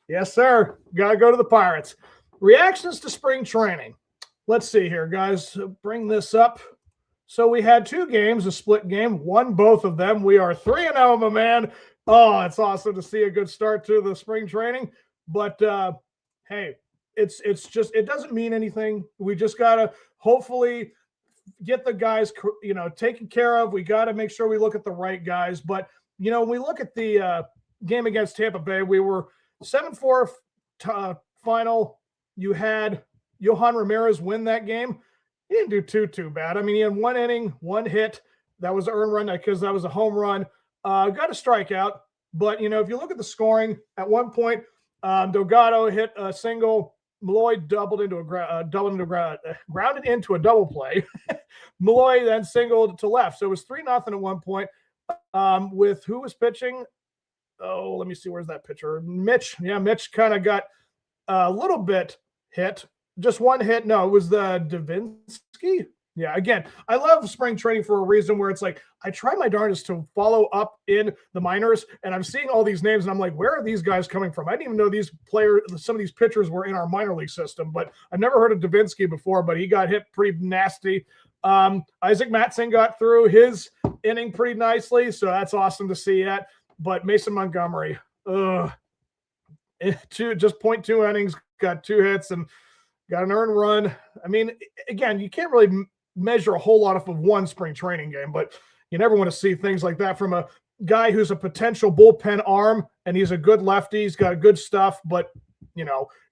Yes, sir. Got to go to the Pirates. Reactions to spring training. Let's see here, guys. Bring this up. So we had 2 games, a split game, won both of them. We are 3-0, my man. Oh, it's awesome to see a good start to the spring training. But hey, it's just it doesn't mean anything. We just gotta hopefully get the guys taken care of. We got to make sure we look at the right guys. But when we look at the game against Tampa Bay, we were 7-4 final. You had Johan Ramirez win that game. He didn't do too bad. I mean, he had 1 inning, 1 hit. That was an earned run because that was a home run. Got a strikeout. But, if you look at the scoring, at one point, Delgado hit a single. Malloy grounded into a double play. Malloy then singled to left. So it was 3-0 at one point with who was pitching? Oh, let me see. Where's that pitcher? Mitch. Yeah, Mitch kind of got a little bit hit. Just 1 hit. No, it was the Davinsky. Yeah, again, I love spring training for a reason where it's like I try my darndest to follow up in the minors, and I'm seeing all these names, and I'm like, where are these guys coming from? I didn't even know these players, some of these pitchers were in our minor league system, but I've never heard of Davinsky before, but he got hit pretty nasty. Isaac Matson got through his inning pretty nicely, so that's awesome to see that. But Mason Montgomery, just 0.2 innings, got 2 hits, and got an earned run. I mean, again, you can't really measure a whole lot off of one spring training game, but you never want to see things like that from a guy who's a potential bullpen arm, and he's a good lefty. He's got good stuff, but,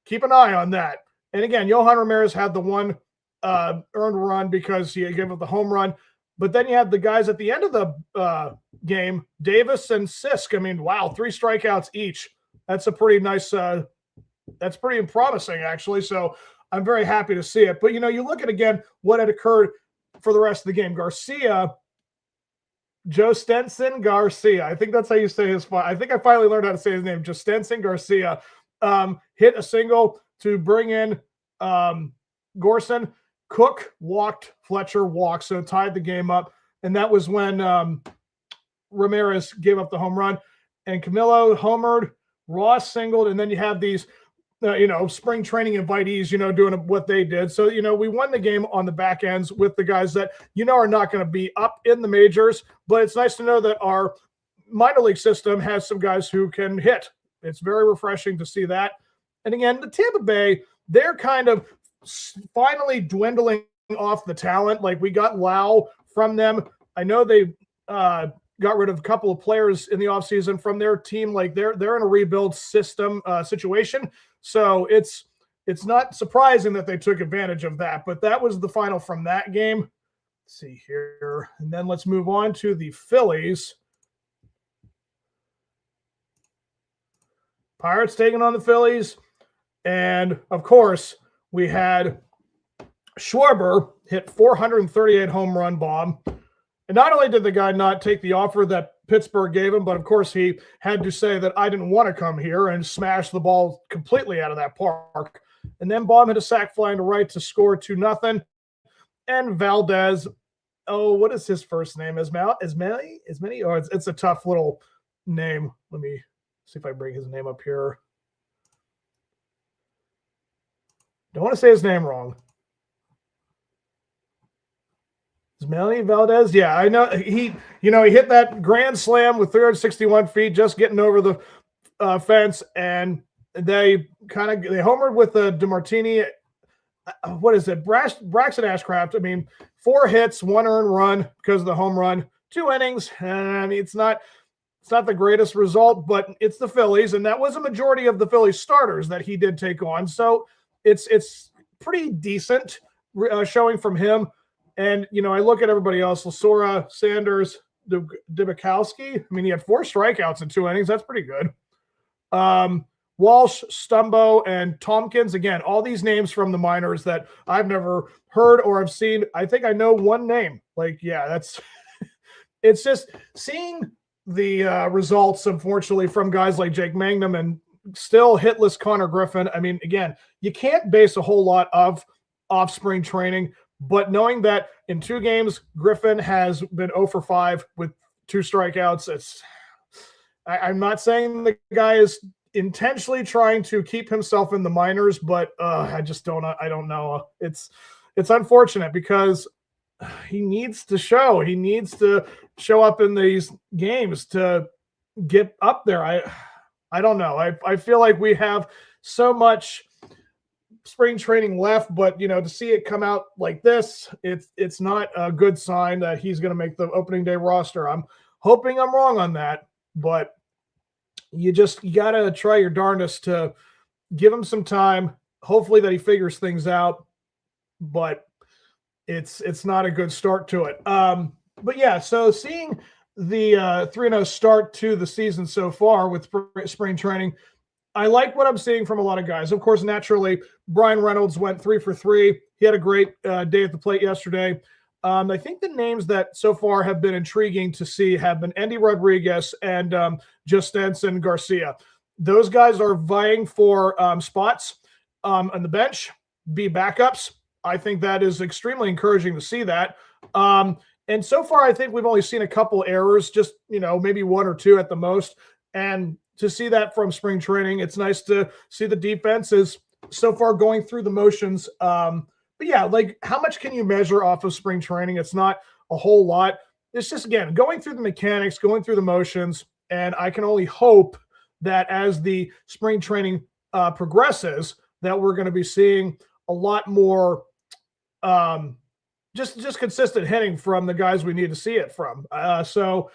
keep an eye on that. And again, Johan Ramirez had the 1 earned run because he gave up the home run. But then you had the guys at the end of the game, Davis and Sisk. I mean, wow, 3 strikeouts each. That's a pretty nice that's pretty promising, actually. So I'm very happy to see it. But, you look at, again, what had occurred for the rest of the game. Joe Stenson Garcia. I think that's how you say his. I think I finally learned how to say his name. Joe Stenson Garcia hit a single to bring in Gorson. Cook walked, Fletcher walked, so tied the game up. And that was when Ramirez gave up the home run. And Camilo homered, Ross singled, and then you have these spring training invitees, doing what they did. So, we won the game on the back ends with the guys that, are not going to be up in the majors, but it's nice to know that our minor league system has some guys who can hit. It's very refreshing to see that. And again, the Tampa Bay, they're kind of finally dwindling off the talent. Like, we got Lau from them. I know they got rid of a couple of players in the offseason from their team. Like, they're in a rebuild system situation. So it's not surprising that they took advantage of that, but that was the final from that game. Let's see here. And then let's move on to the Phillies. Pirates taking on the Phillies. And of course, we had Schwarber hit 438 home run bomb. And not only did the guy not take the offer that Pittsburgh gave him, but of course he had to say that I didn't want to come here and smash the ball completely out of that park. And then Baum hit a sac flying to right to score 2-0. And Valdez, what is his first name? Ismany? Or it's a tough little name. Let me see if I bring his name up here. Don't want to say his name wrong. Ismael Valdez, yeah, I know he hit that grand slam with 361 feet, just getting over the fence, and they homered with the DeMartini. What is it? Braxton Ashcraft. I mean, 4 hits, 1 earned run because of the home run, 2 innings. And it's not the greatest result, but it's the Phillies, and that was a majority of the Phillies starters that he did take on. So it's pretty decent showing from him. And, I look at everybody else, Lasora, Sanders, Dibikowski. I mean, he had 4 strikeouts in 2 innings. That's pretty good. Walsh, Stumbo, and Tompkins. Again, all these names from the minors that I've never heard or have seen. I think I know one name. Like, yeah, it's just seeing the results, unfortunately, from guys like Jake Mangum and still hitless Connor Griffin. I mean, again, you can't base a whole lot of off spring training. But knowing that in 2 games, Griffin has been 0 for 5 with 2 strikeouts, I'm not saying the guy is intentionally trying to keep himself in the minors, but I just don't. I don't know. It's unfortunate because he needs to show. He needs to show up in these games to get up there. I don't know. I feel like we have so much spring training left, but to see it come out like this, it's not a good sign that he's going to make the opening day roster. I'm hoping I'm wrong on that, but you got to try your darndest to give him some time. Hopefully that he figures things out, but it's not a good start to it. But yeah, so seeing the 3-0 start to the season so far with spring training, I like what I'm seeing from a lot of guys. Of course, naturally, Brian Reynolds went 3 for 3. He had a great day at the plate yesterday. I think the names that so far have been intriguing to see have been Andy Rodriguez and Justensen Garcia. Those guys are vying for spots on the bench, be backups. I think that is extremely encouraging to see that. And so far, I think we've only seen a couple errors, just, maybe 1 or 2 at the most. And to see that from spring training, it's nice to see the defense is so far going through the motions. But yeah, like, how much can you measure off of spring training? It's not a whole lot. It's just, again, going through the mechanics, going through the motions. And I can only hope that as the spring training progresses, that we're going to be seeing a lot more just consistent hitting from the guys we need to see it from. So